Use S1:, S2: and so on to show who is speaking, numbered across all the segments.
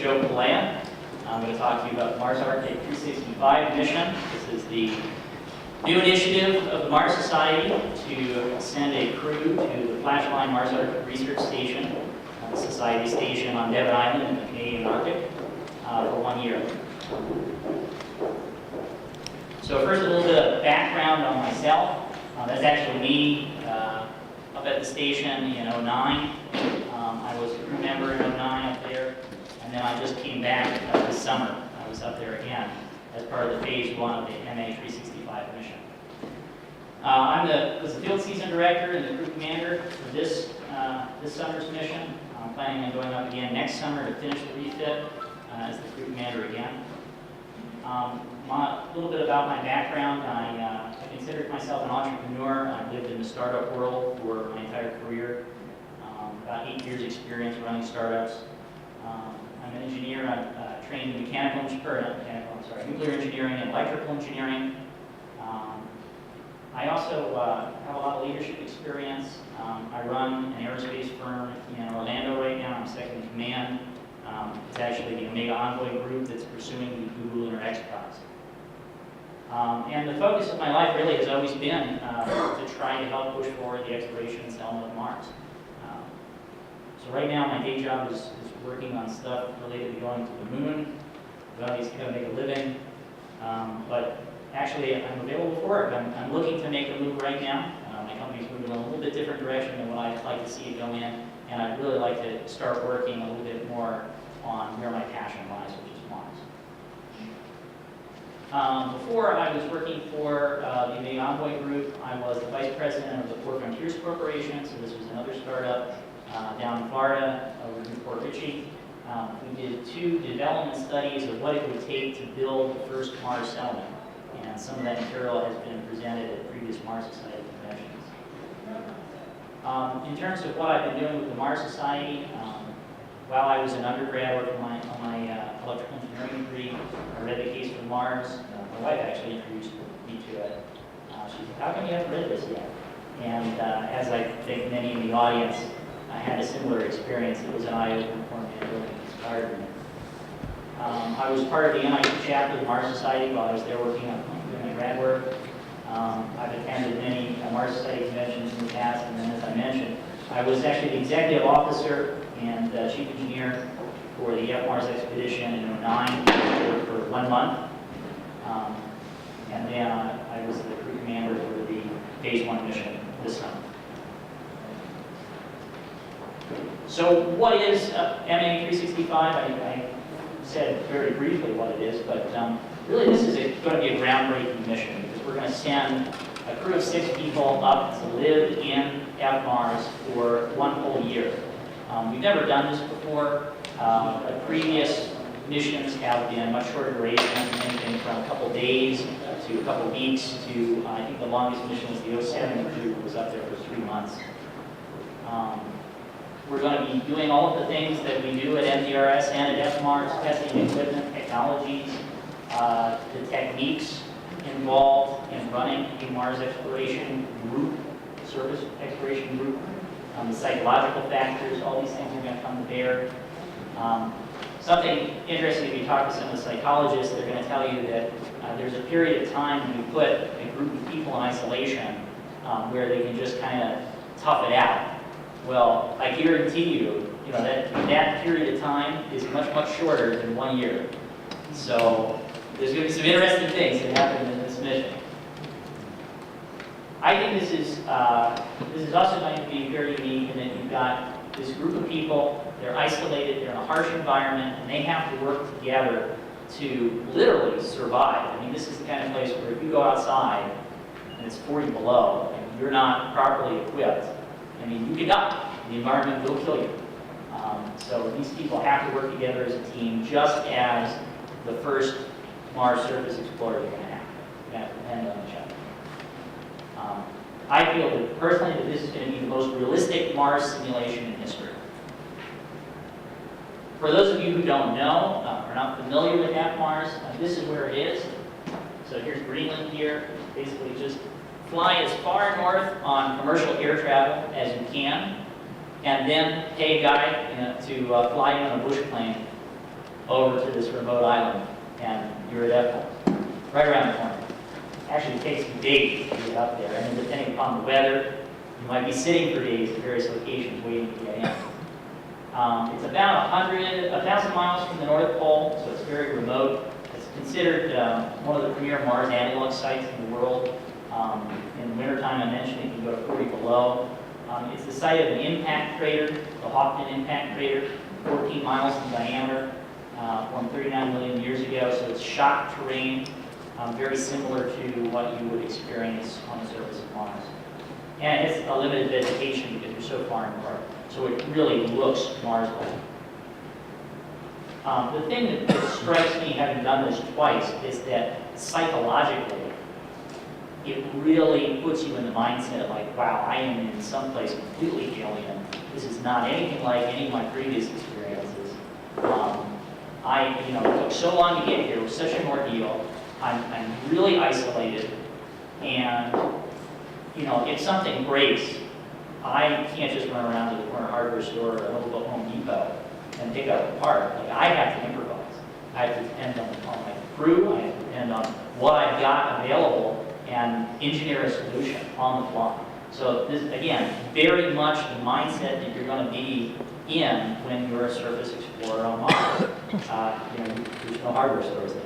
S1: Palaia. I'm going to talk to you about the Mars Arctic 365 mission. This is the new initiative of the Mars Society to send a crew to the Flashline Mars Arctic Research Station, the Society station on Devon Island in the Canadian Arctic, for 1 year. So first, a little bit of background on myself. That's actually me up at the station in 09. I was a crew member in 09 up there. And then I just came back this summer. I was up there again as part of the phase 1 of the MA 365 mission. I was the field season director and the crew commander for this summer's mission. I'm planning on going up again next summer to finish the refit as the crew commander again. A little bit about my background. I considered myself an entrepreneur. I've lived in the startup world for my entire career. About 8 years experience running startups. I'm an engineer. I'm trained in nuclear engineering and electrical engineering. I also have a lot of leadership experience. I run an aerospace firm in Orlando right now. I'm second in command. It's actually the Omega Envoy group that's pursuing the Google Lunar X Prize. And the focus of my life really has always been to try to help push forward the exploration and settlement of Mars. So right now my day job is working on stuff related to going to the moon. We obviously got to make a living, but actually I'm available for work. I'm looking to make a move right now. My company's moving in a little bit different direction than what I'd like to see it go in, and I'd really like to start working a little bit more on where my passion lies, which is Mars. Before I was working for the Omega Envoy group, I was the vice president of the Four Frontiers Corporation, so this was another startup down in Florida, over in Newport Richey. We did 2 development studies of what it would take to build the first Mars settlement. And some of that material has been presented at previous Mars Society conventions. In terms of what I've been doing with the Mars Society, while I was an undergrad working on my electrical engineering degree, I read The Case for Mars. My wife actually introduced me to it. She said, "How come you haven't read this yet?" And as I think many in the audience, I had a similar experience. It was an eye-opener for me and really inspired me. I was part of the Untitled Chapter of the Mars Society while I was there working on doing my grad work. I've attended many Mars Society conventions in the past, and then as I mentioned, I was actually the executive officer and chief engineer for the FMars expedition in 09 for 1 month. And then I was the crew commander for the phase 1 mission this summer. So what is MA 365? I said very briefly what it is, but really this is going to be a groundbreaking mission because we're going to send a crew of 6 people up to live in FMars for 1 whole year. We've never done this before. Previous missions have been much shorter duration, anything from a couple days to a couple weeks to, I think the longest mission was the 07 crew, was up there for 3 months. We're going to be doing all of the things that we do at MDRS and at FMars, testing equipment, technologies, the techniques involved in running a Mars exploration group, service exploration group, the psychological factors, all these things are going to come to bear. Something interesting, if you talk to some of the psychologists, they're going to tell you that there's a period of time when you put a group of people in isolation where they can just kind of tough it out. Well, I guarantee you, that period of time is much, much shorter than 1 year. So there's going to be some interesting things that happen in this mission. I think this is also going to be very unique in that you've got this group of people, they're isolated, they're in a harsh environment, and they have to work together to literally survive. I mean, this is the kind of place where if you go outside and it's 40 below and you're not properly equipped, I mean, you could die. The environment will kill you. So these people have to work together as a team, just as the first Mars surface explorers are going to have. You're going to depend on each other. I feel that personally that this is going to be the most realistic Mars simulation in history. For those of you who don't know, are not familiar with Mars, this is where it is. So here's Greenland here. Basically just fly as far north on commercial air travel as you can, and then pay a guy to fly you on a bush plane over to this remote island, and you're at Epmars, right around the corner. Actually, it takes days to get up there, and then depending upon the weather, you might be sitting for days at various locations waiting to get in. It's about 1,000 miles from the North Pole, so it's very remote. It's considered one of the premier Mars analog sites in the world. In the wintertime, I mentioned it can go to 40 below. It's the site of an impact crater, the Hoffman impact crater, 14 miles in diameter, formed 39 million years ago, so it's shock terrain, very similar to what you would experience on the surface of Mars. And it's a limited vegetation because you're so far apart, so it really looks Mars-like. The thing that strikes me, having done this twice, is that psychologically, it really puts you in the mindset of like, wow, I am in some place completely alien. This is not anything like any of my previous experiences. It took so long to get here. It was such an ordeal. I'm really isolated, and if something breaks, I can't just run around to the corner hardware store or a little Home Depot and pick up a part. Like, I have to improvise. I have to depend on my crew. I have to depend on what I've got available and engineer a solution on the fly. So this, again, very much the mindset that you're going to be in when you're a surface explorer on Mars. There's no hardware stores there.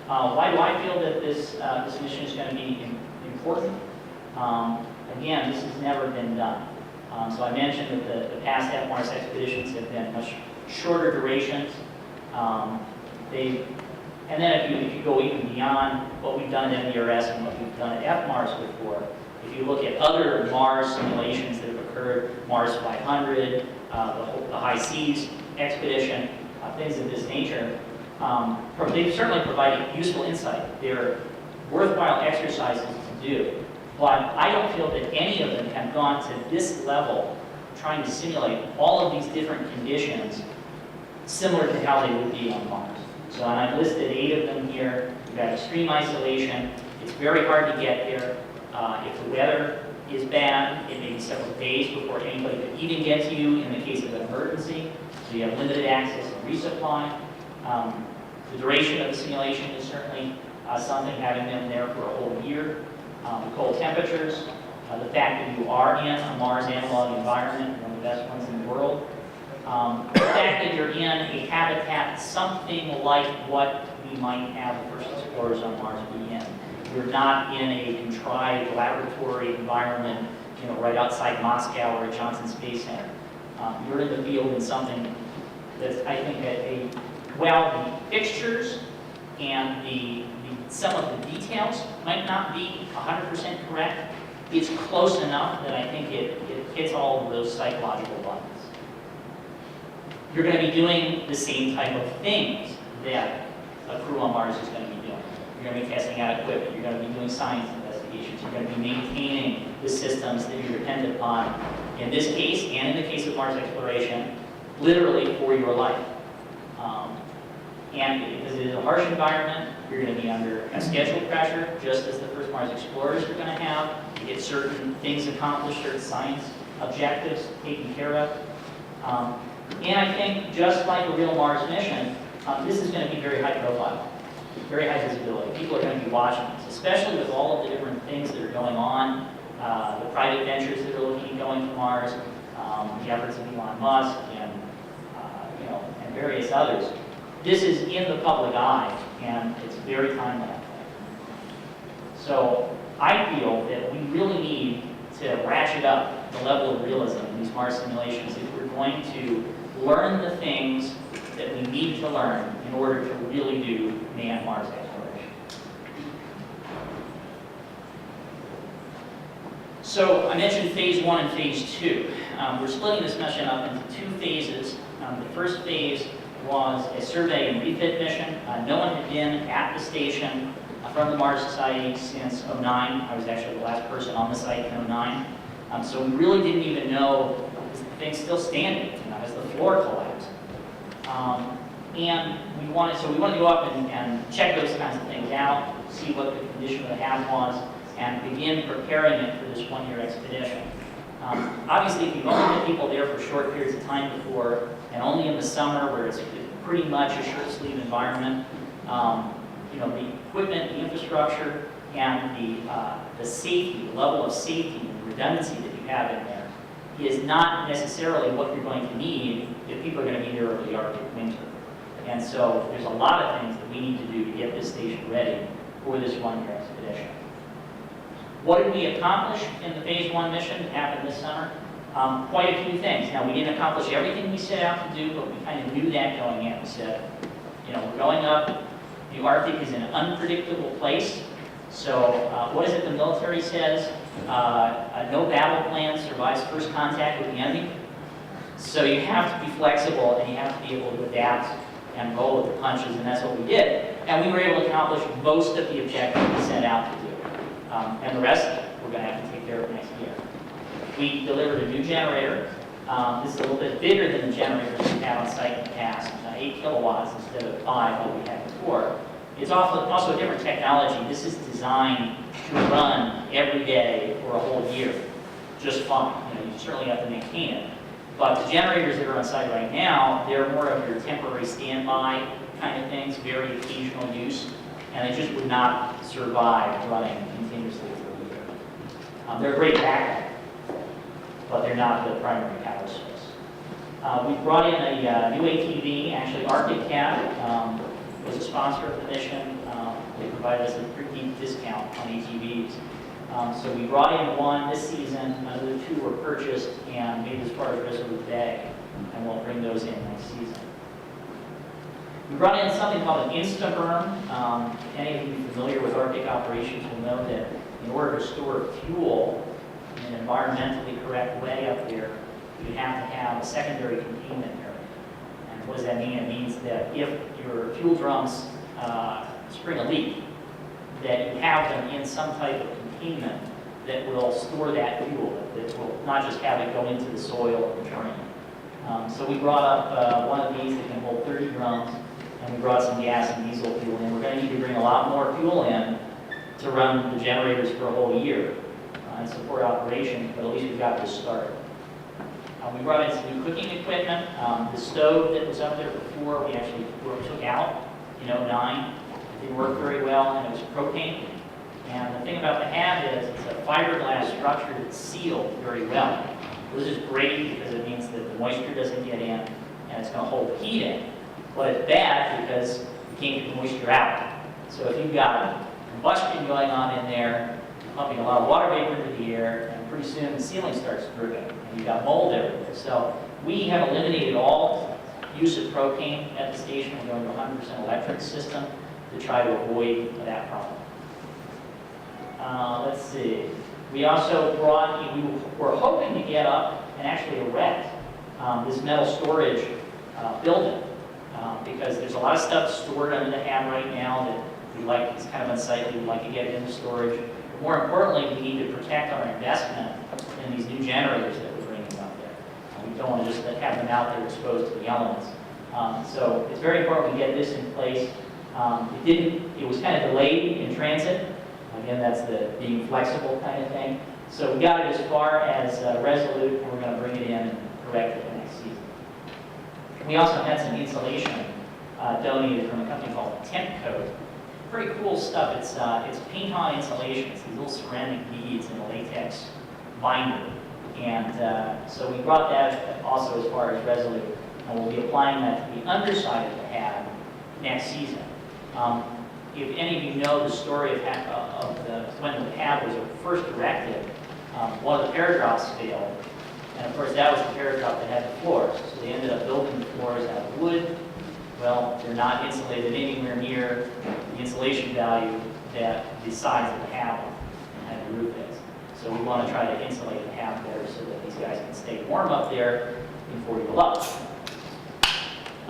S1: Why do I feel that this mission is going to be important? Again, this has never been done. So I mentioned that the past Mars expeditions have been much shorter durations. And then if you go even beyond what we've done at MERS and what we've done at Mars before, if you look at other Mars simulations that have occurred, Mars 500, the High Seas expedition, things of this nature, they've certainly provided useful insight. They're worthwhile exercises to do. But I don't feel that any of them have gone to this level, trying to simulate all of these different conditions similar to how they would be on Mars. So, and I've listed 8 of them here. You've got extreme isolation. It's very hard to get here. If the weather is bad, it may be several days before anybody could even get to you in the case of an emergency. So you have limited access and resupply. The duration of the simulation is certainly something, having them there for a whole year. The cold temperatures, the fact that you are in a Mars analog environment, one of the best ones in the world. The fact that you're in a habitat something like what we might have the first explorers on Mars be in. You're not in a contrived laboratory environment, right outside Moscow or at Johnson Space Center. You're in the field in something that's, I think, the fixtures and some of the details might not be 100% correct. It's close enough that I think it hits all of those psychological buttons. You're going to be doing the same type of things that a crew on Mars is going to be doing. You're going to be testing out equipment. You're going to be doing science investigations. You're going to be maintaining the systems that you're dependent upon, in this case, and in the case of Mars exploration, literally for your life. And because it is a harsh environment, you're going to be under a schedule pressure, just as the first Mars explorers are going to have, to get certain things accomplished, certain science objectives taken care of. And I think, just like a real Mars mission, this is going to be very high profile, very high visibility. People are going to be watching this, especially with all of the different things that are going on, the private ventures that are looking at going to Mars, the efforts of Elon Musk and various others. This is in the public eye, and it's very timely. So I feel that we really need to ratchet up the level of realism in these Mars simulations if we're going to learn the things that we need to learn in order to really do manned Mars exploration. So I mentioned phase 1 and phase 2. We're splitting this mission up into 2 phases. The first phase was a survey and refit mission. No one had been at the station from the Mars Society since '09. I was actually the last person on the site in '09. So we really didn't even know, is the thing still standing? Has the floor collapsed? And we wanted to go up and check those kinds of things out, see what the condition of the HAB was, and begin preparing it for this 1-year expedition. Obviously, if you've only had people there for short periods of time before, and only in the summer where it's pretty much a short sleeve environment, the equipment, the infrastructure, and the safety, the level of safety and redundancy that you have in there is not necessarily what you're going to need if people are going to be there over the Arctic winter. And so there's a lot of things that we need to do to get this station ready for this one-year expedition. What did we accomplish in the Phase 1 mission that happened this summer? Quite a few things. Now, we didn't accomplish everything we set out to do, but we kind of knew that going in. We said, we're going up. The Arctic is an unpredictable place. So what is it the military says? No battle plan survives first contact with the enemy. So you have to be flexible and you have to be able to adapt and roll with the punches, and that's what we did. And we were able to accomplish most of the objectives we set out to do. And the rest, we're going to have to take care of next year. We delivered a new generator. This is a little bit bigger than the generators we had on site in the past, 8 kilowatts instead of 5 like we had before. It's also a different technology. This is designed to run every day for a whole year, just fine. You certainly have to maintain it. But the generators that are on site right now, they're more of your temporary standby kind of things, very occasional use, and they just would not survive running continuously for a year. They're a great backup, but they're not the primary power source. We brought in a new ATV, actually Arctic Cat was a sponsor of the mission. They provided us a pretty deep discount on ATVs. So we brought in one this season, another 2 were purchased and made as far as Resolute Bay, and we'll bring those in next season. We brought in something called an Instaberm. Any of you familiar with Arctic operations will know that in order to store fuel in an environmentally correct way up there, you have to have a secondary containment area. And what does that mean? It means that if your fuel drums spring a leak, that you have them in some type of containment that will store that fuel, that will not just have it go into the soil and drain. So we brought up one of these that can hold 30 drums, and we brought some gas and diesel fuel in. We're going to need to bring a lot more fuel in to run the generators for a whole year and support operations, but at least we've got this started. We brought in some new cooking equipment. The stove that was up there before, we actually took out in 2009. It didn't work very well, and it was propane. And the thing about the hab is it's a fiberglass structure that's sealed very well. This is great because it means that the moisture doesn't get in, and it's going to hold heat in. But it's bad because you can't get the moisture out. So if you've got combustion going on in there, you're pumping a lot of water vapor into the air, and pretty soon the ceiling starts dripping, and you've got mold everywhere. So we have eliminated all use of propane at the station. We're going to 100% electric system to try to avoid that problem. Let's see. We also brought, we were hoping to get up and actually erect this metal storage building because there's a lot of stuff stored under the hab right now that we like, it's kind of unsightly, we'd like to get it into storage. But more importantly, we need to protect our investment in these new generators that we're bringing up there. We don't want to just have them out there exposed to the elements. So it's very important we get this in place. It was kind of delayed in transit. Again, that's the being flexible kind of thing. So we got it as far as Resolute, and we're going to bring it in and correct it for next season. We also had some insulation donated from a company called Tent Coat. Pretty cool stuff. It's paint-on insulation. It's these little ceramic beads in a latex binder. And so we brought that also as far as Resolute, and we'll be applying that to the underside of the hab next season. If any of you know the story of when the hab was first erected, one of the paradrops failed. And of course, that was the paradrop that had the floors. So they ended up building the floors out of wood. Well, they're not insulated anywhere near the insulation value that the sides of the hab and the roof is. So we want to try to insulate the hab better so that these guys can stay warm up there in 40 below.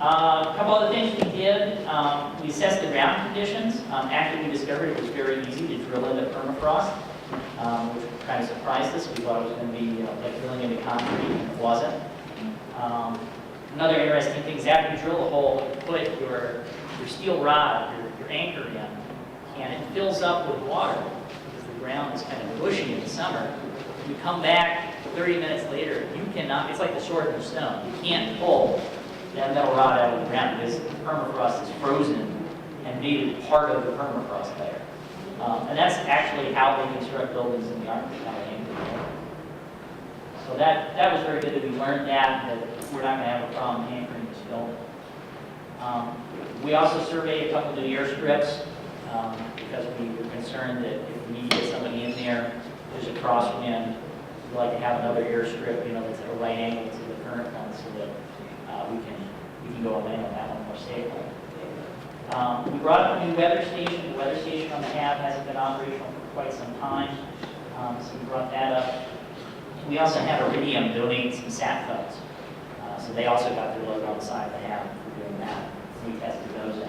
S1: A couple other things we did. We assessed the ground conditions. After we discovered it was very easy to drill into permafrost, which kind of surprised us. We thought it was going to be like drilling into concrete, and it wasn't. Another interesting thing is after you drill a hole, you put your steel rod, your anchor in, and it fills up with water because the ground is kind of bushy in the summer. You come back 30 minutes later, you cannot, it's like the sword in the stone. You can't pull that metal rod out of the ground because the permafrost is frozen and made it part of the permafrost layer. And that's actually how they construct buildings in the Arctic. So that was very good that we learned that we're not going to have a problem anchoring this building. We also surveyed a couple of the airstrips because we were concerned that if we need to get somebody in there, there's a crosswind. We'd like to have another airstrip, that's at a right angle to the current one, so that we can go and land on that one more safely. We brought up a new weather station. The weather station on the HAB hasn't been operational for quite some time, so we brought that up. We also had Iridium donate some sat phones, so they also got their logo on the side of the HAB for doing that. We tested those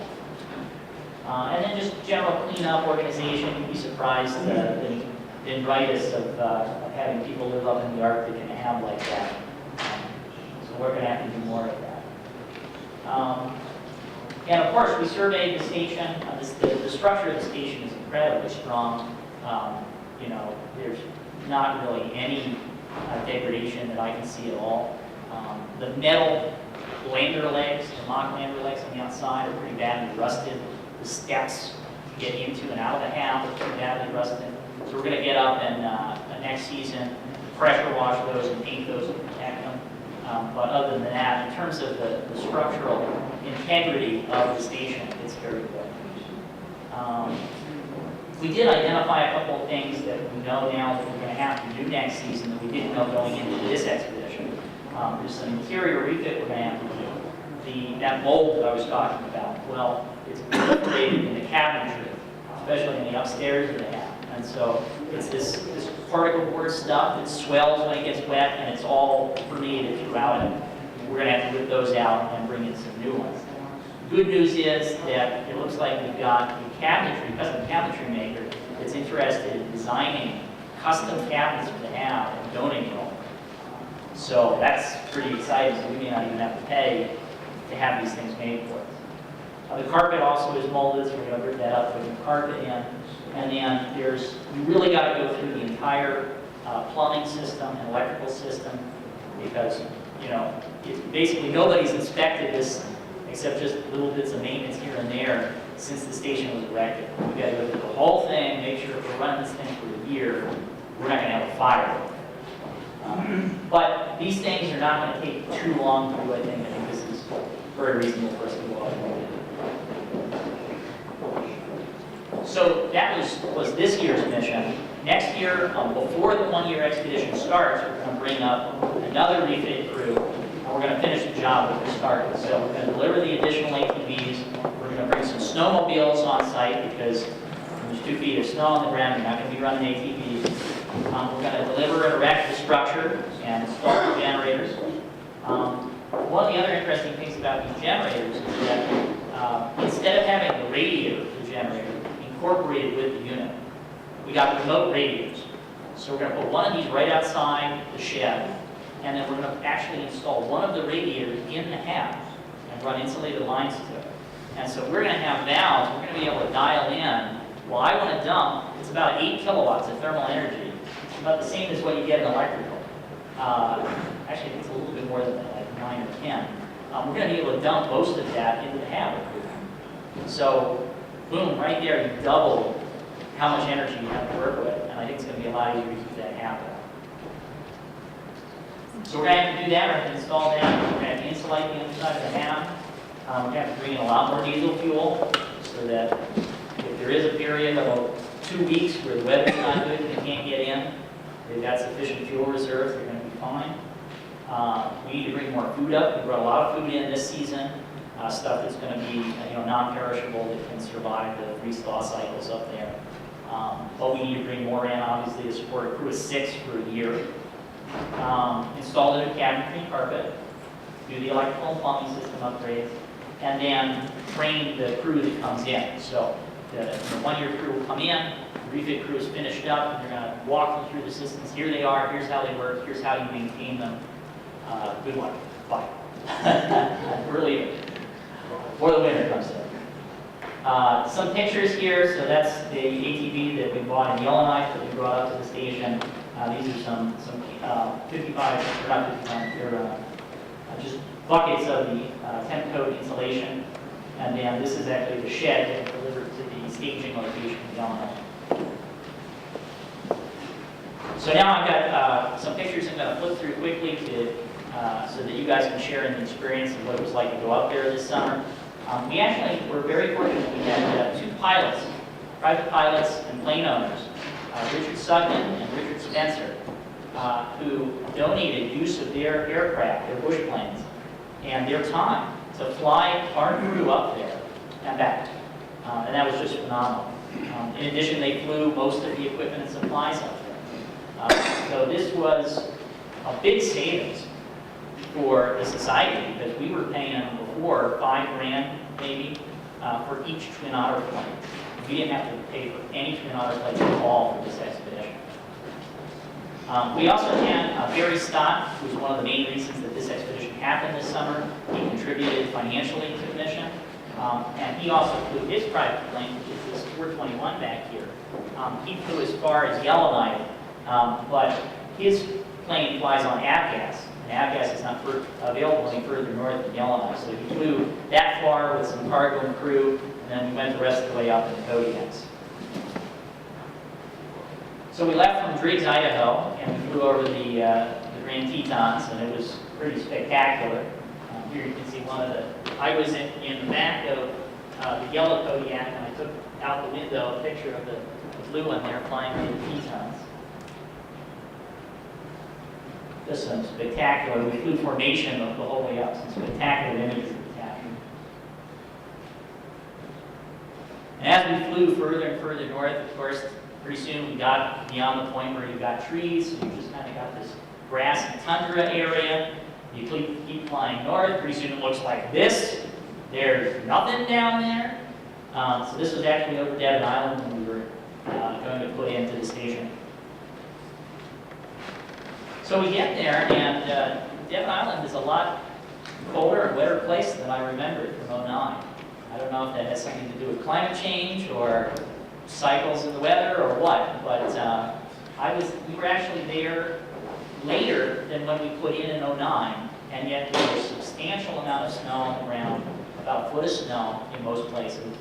S1: out. And then just general cleanup organization. You'd be surprised the invite of having people live up in the Arctic in a HAB like that. So we're going to have to do more of that. And of course, we surveyed the station. The structure of the station is incredibly strong. There's not really any degradation that I can see at all. The metal lander legs, the mock lander legs on the outside are pretty badly rusted. The steps to get into and out of the HAB are pretty badly rusted. So we're going to get up and next season pressure wash those and paint those to protect them. But other than that, in terms of the structural integrity of the station, it's very good. We did identify a couple of things that we know now that we're going to have to do next season that we didn't know going into this expedition. There's some interior refit we're going to have to do. That mold that I was talking about, well, it's proliferated in the cabinetry, especially in the upstairs of the HAB. And so it's this particle board stuff that swells when it gets wet, and it's all permeated throughout it. We're going to have to rip those out and bring in some new ones. Good news is that it looks like we've got a custom cabinetry maker that's interested in designing custom cabinets for the HAB and donating them. So that's pretty exciting, so we may not even have to pay to have these things made for us. The carpet also is molded, so we're going to rip that up, put new carpet in. And then you really got to go through the entire plumbing system and electrical system because, basically nobody's inspected this except just little bits of maintenance here and there since the station was erected. We've got to go through the whole thing, make sure if we're running this thing for a year, we're not going to have a fire. But these things are not going to take too long to do, I think. I think this is very reasonable for us to go out and do. So that was this year's mission. Next year, before the one-year expedition starts, we're going to bring up another refit crew, and we're going to finish the job that we started. So we're going to deliver the additional ATVs. We're going to bring some snowmobiles on site because there's 2 feet of snow on the ground. You're not going to be running ATVs. We're going to deliver and erect the structure and install the generators. One of the other interesting things about these generators is that instead of having the radiator, the generator, incorporated with the unit, we got remote radiators. So we're going to put one of these right outside the shed, and then we're going to actually install one of the radiators in the HAB and run insulated lines to it. And so we're going to have valves, we're going to be able to dial in. Well, I want to dump, it's about 8 kilowatts of thermal energy. It's about the same as what you get in electrical. Actually, it's a little bit more than that, like 9 or 10. We're going to be able to dump most of that into the HAB. So, boom, right there, you double how much energy you have to work with. And I think it's going to be a lot easier to keep that happening. So we're going to have to do that, we're going to install that, we're going to have to insulate the inside of the HAB. We're going to have to bring in a lot more diesel fuel so that if there is a period of about 2 weeks where the weather's not good and they can't get in, they've got sufficient fuel reserves, they're going to be fine. We need to bring more food up. We brought a lot of food in this season, stuff that's going to be non-perishable that can survive the freeze-thaw cycles up there. But we need to bring more in, obviously, to support a crew of 6 for a year. Install the new cabinetry and carpet, do the electrical and plumbing system upgrades, and then train the crew that comes in. So the 1-year crew will come in, the refit crew is finished up, and they're going to walk them through the systems. Here they are, here's how they work, here's how you maintain them. Good luck. Bye. We're leaving before the winter comes in. Some pictures here. So that's the ATV that we bought in Yellowknife that we brought up to the station. These are some 55, or not 55, they're just buckets of the temp coat insulation. And then this is actually the shed that delivered to the staging location in Delano. So now I've got some pictures I'm going to flip through quickly so that you guys can share in the experience of what it was like to go up there this summer. We actually were very fortunate. We had two pilots, private pilots and plane owners, Richard Sugden and Richard Spencer, who donated use of their aircraft, their bush planes, and their time to fly our crew up there and back. And that was just phenomenal. In addition, they flew most of the equipment and supplies up there. So this was a big savings for the society because we were paying them before $5,000 maybe for each Twin Otter plane. We didn't have to pay for any Twin Otter planes at all for this expedition. We also had Barry Stott, who was one of the main reasons that this expedition happened this summer. He contributed financially to the mission. And he also flew his private plane, which is this 421 back here. He flew as far as Yellowknife, but his plane flies on avgas. And avgas is not available any further north than Yellowknife. So he flew that far with some cargo and crew, and then we went the rest of the way up in the Kodiaks. So we left from Driggs, Idaho, and we flew over the Grand Tetons, and it was pretty spectacular. Here you can see one of the, I was in the back of the yellow Kodiak, and I took out the window a picture of the blue one there flying over the Tetons. This one's spectacular. We flew formation the whole way up, some spectacular imagery we captured. And as we flew further and further north, of course, pretty soon we got beyond the point where you got trees, so you just kind of got this grass and tundra area. You keep flying north, pretty soon it looks like this. There's nothing down there. So this was actually over Devon Island when we were going to put into the station. So we get there, and Devon Island is a lot colder and wetter place than I remembered from '09. I don't know if that has something to do with climate change or cycles in the weather or what, but we were actually there later than when we put in '09, and yet there was a substantial amount of snow on the ground, about a foot of snow in most places.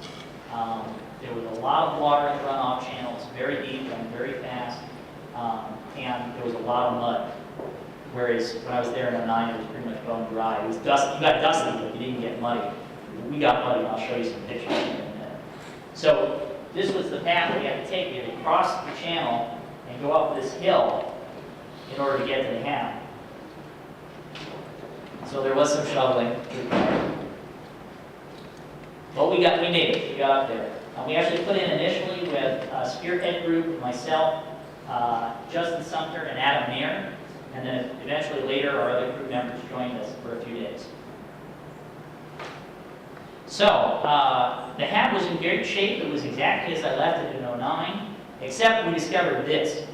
S1: There was a lot of water in the runoff channels, very deep and very fast, and there was a lot of mud. Whereas when I was there in '09, it was pretty much bone dry. It was dusty. You got dusty, but you didn't get muddy. We got muddy, and I'll show you some pictures in a minute. So this was the path we had to take. We had to cross the channel and go up this hill in order to get to the ham. So there was some shoveling. But we made it. We got up there. We actually put in initially with a spearhead group, myself, Justin Sumter, and Adam Mayer. And then eventually later, our other crew members joined us for a few days. So the hat was in great shape. It was exactly as I left it in '09, except we discovered this.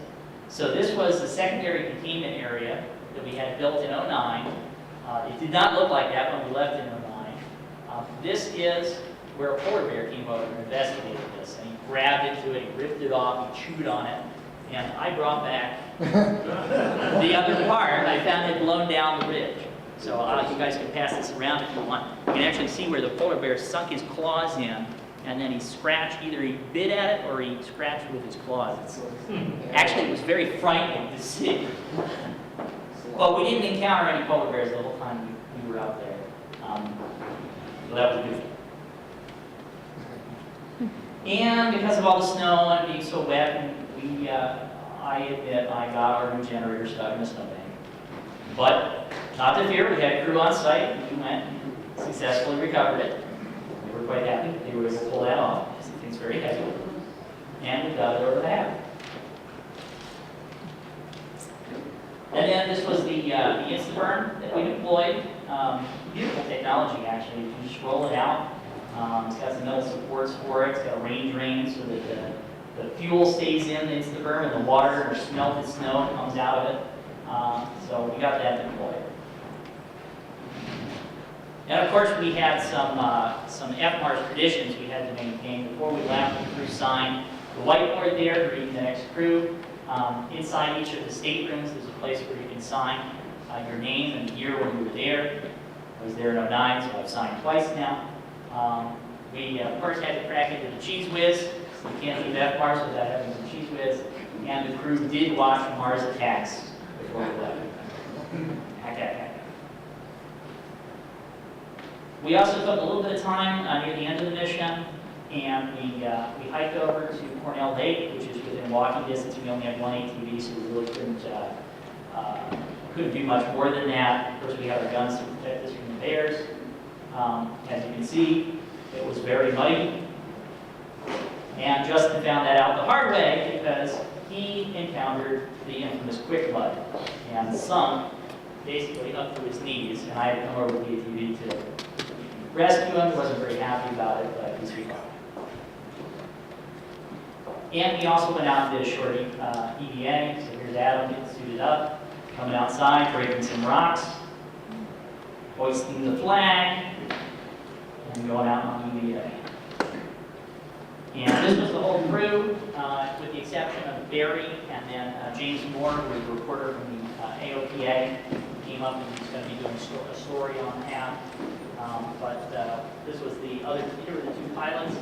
S1: So this was the secondary containment area that we had built in '09. It did not look like that when we left in '09. This is where a polar bear came over and investigated this. And he grabbed into it, he ripped it off, he chewed on it. And I brought back the other part. I found it blown down the ridge. So you guys can pass this around if you want. You can actually see where the polar bear sunk his claws in, and then he scratched, either he bit at it or he scratched with his claws. Actually, it was very frightening to see. Well, we didn't encounter any polar bears the whole time we were out there. So that was good. And because of all the snow and it being so wet, and I admit I got our new generator stuck in the snowbank. But not to fear, we had a crew on site, and we went and successfully recovered it. We were quite happy they were able to pull that off. This thing's very heavy. And we got it over the hat. And then this was the Incinerator that we deployed. Beautiful technology, actually. You can just roll it out. It's got some metal supports for it. It's got a rain drain so that the fuel stays in the Incinerator and the water or melted snow comes out of it. So we got that deployed. And of course, we had some FMARS traditions we had to maintain. Before we left, the crew signed the whiteboard there, greeting the next crew. Inside each of the staterooms, there's a place where you can sign your name and the year when you were there. I was there in '09, so I've signed twice now. We first had to crack into the Cheese Whiz. You can't leave that Mars without having some Cheese Whiz. And the crew did watch Mars Attacks before we left. Hack. We also took a little bit of time near the end of the mission, and we hiked over to Cornell Lake, which is within walking distance. We only had one ATV, so we really couldn't do much more than that. Of course, we have our guns to protect us from the bears. As you can see, it was very muddy. And Justin found that out the hard way because he encountered the infamous quick mud and sunk basically up to his knees. And I had to come over with the ATV to rescue him. Wasn't very happy about it, but he's fine. And we also went out and did a short EVA. So here's Adam getting suited up, coming outside, breaking some rocks, hoisting the flag, and going out on EVA. And this was the whole crew, with the exception of Barry and then James Moore, who was a reporter from the AOPA, who came up and he's going to be doing a story on that. But this was the other, here were the two pilots.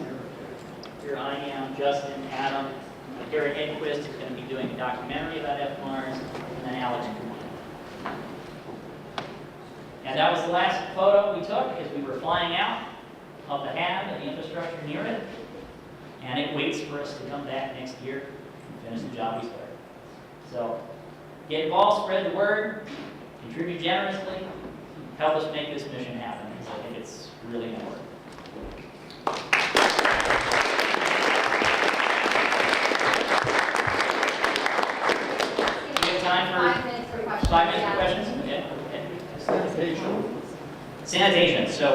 S1: Here I am, Justin, Adam. Garrett Edquist is going to be doing a documentary about FMARS, and then Alex Kumar. And that was the last photo we took as we were flying out of the HAB and the infrastructure near it. And it waits for us to come back next year and finish the job we started. So get involved, spread the word, contribute generously, help us make this mission happen, because I think it's really going to work. We have time for 5 minutes for questions? Okay.
S2: Sanitation.
S1: Sanitation. So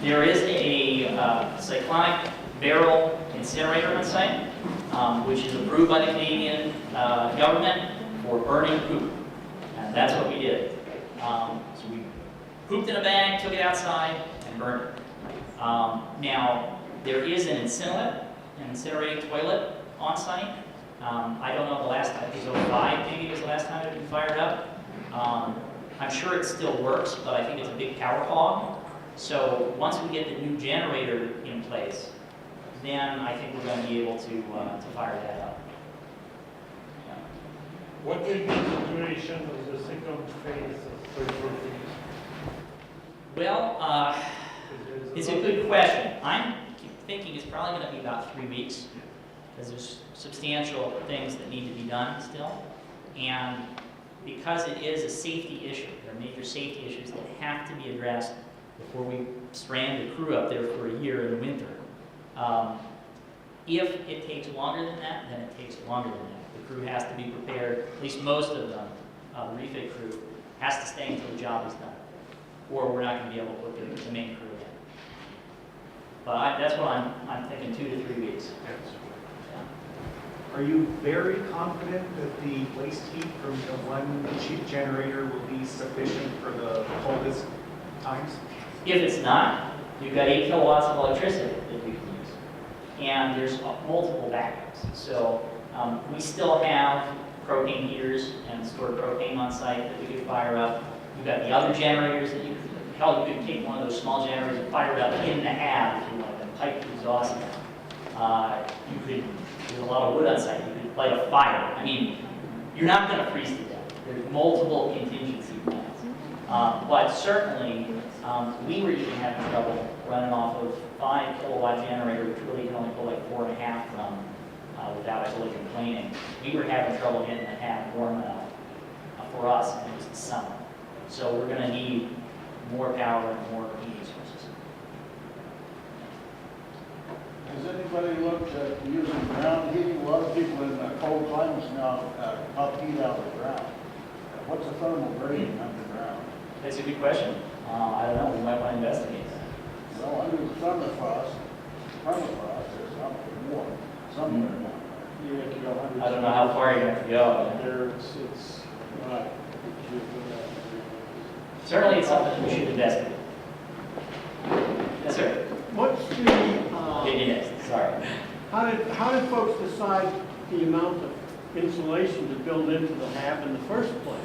S1: there is a cyclonic barrel incinerator on site, which is approved by the Canadian government for burning poop. And that's what we did. So we pooped in a bag, took it outside, and burned it. Now, there is an incinerating toilet on site. I don't know the last time, it was 05 maybe was the last time it had been fired up. I'm sure it still works, but I think it's a big power hog. So once we get the new generator in place, then I think we're going to be able to fire that up. Yeah.
S2: What will be the duration of the second phase of retrofit?
S1: Well, it's a good question. I'm thinking it's probably going to be about 3 weeks, because there's substantial things that need to be done still. And because it is a safety issue, there are major safety issues that have to be addressed before we strand the crew up there for a year in the winter. If it takes longer than that, then it takes longer than that. The crew has to be prepared, at least most of them, the refit crew, has to stay until the job is done. Or we're not going to be able to put the main crew in. But that's what I'm thinking, 2 to 3 weeks.
S3: Are you very confident that the waste heat from the one generator will be sufficient for the coldest times?
S1: If it's not, you've got 8 kilowatts of electricity that you can use. And there's multiple backups. So we still have propane heaters and stored propane on site that we could fire up. You've got the other generators that you could, hell, you could take one of those small generators and fire it up in the HAB if you want, and pipe the exhaust out. You could, there's a lot of wood on site, you could light a fire. I mean, you're not going to freeze to death. There's multiple contingency plans. But certainly, we were even having trouble running off of 5 kilowatt generator, which really can only pull like 4.5 from without actually complaining. We were having trouble getting the HAB warm enough for us, and it was the summer. So we're going to need more power and more heating sources.
S4: Has anybody looked at using ground heating? A lot of people in cold climates now pump heat out of the ground. What's the thermal gradient underground?
S1: That's a good question. I don't know. We might want to investigate that.
S4: Well, under the permafrost, there's something warm somewhere down there.
S2: You have to go 100.
S1: I don't know how far you have to go.
S2: It's not.
S1: Certainly, it's something we should investigate. Yes, sir.
S5: What's the,
S1: Okay, next. Sorry.
S5: how did folks decide the amount of insulation to build into the hab in the first place?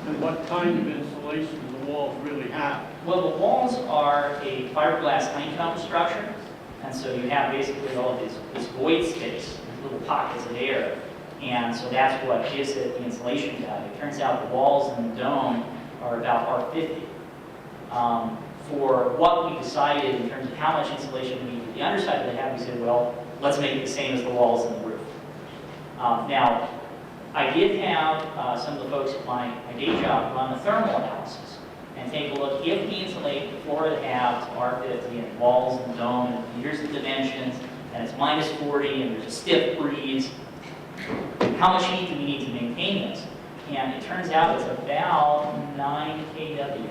S5: And what kind of insulation do the walls really have?
S1: Well, the walls are a fiberglass honeycomb structure, and so you have basically all of this void space, these little pockets of air, and so that's what gives it the insulation value. It turns out the walls in the dome are about R50. For what we decided in terms of how much insulation we need for the underside of the hab, we said, well, let's make it the same as the walls and the roof. Now, I did have some of the folks at my day job run a thermal analysis and take a look. If we insulate the floor of the hab to R50 and walls and dome, and here's the dimensions, and it's minus 40 and there's a stiff breeze, how much heat do we need to maintain this? And it turns out it's about 9 kW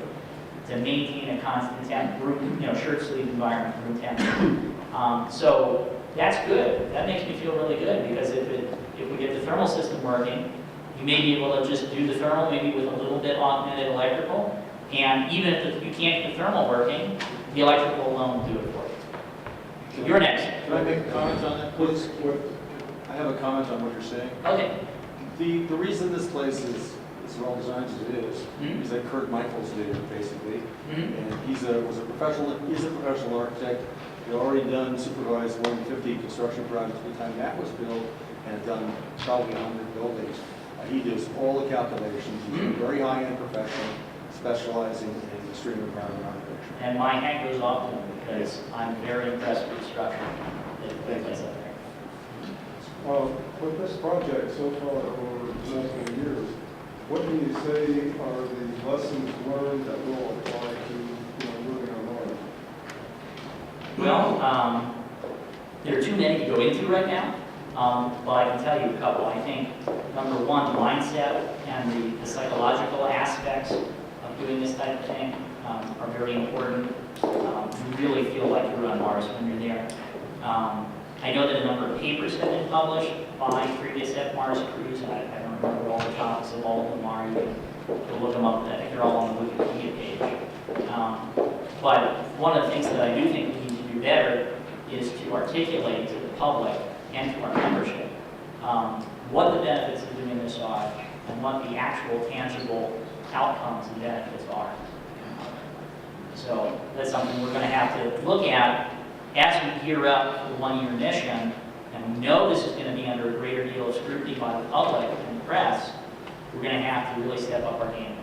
S1: to maintain a constant temp, shirt sleeve environment, room temperature. So that's good. That makes me feel really good because if we get the thermal system working, you may be able to just do the thermal maybe with a little bit augmented electrical. And even if you can't get the thermal working, the electrical alone will do it for you. You're next.
S6: Can I make a comment on that, please? I have a comment on what you're saying.
S1: Okay.
S6: The reason this place is as well designed as it is that Kurt Michaels did it, basically. And he's a professional architect. He'd already supervised more than 50 construction projects at the time that was built, and had done probably 100 buildings. He does all the calculations. He's a very high-end professional, specializing in extreme environment architecture.
S1: And my hat goes off to him because I'm very impressed with the structure that he plays up there.
S7: With this project so far over multiple years, what do you say are the lessons learned that will apply to moving on Mars?
S1: Well, there are too many to go into right now, but I can tell you a couple. I think, number one, the mindset and the psychological aspects of doing this type of thing are very important. You really feel like you're on Mars when you're there. I know that a number of papers have been published by previous Mars crews, and I don't remember all the topics of all of them are. You can look them up. I think they're all on the Wikipedia page. But one of the things that I do think we need to do better is to articulate to the public and to our membership what the benefits of doing this are and what the actual tangible outcomes and benefits are. So that's something we're going to have to look at as we gear up for the one-year mission, and we know this is going to be under a greater deal of scrutiny by the public and the press. We're going to have to really step up our game.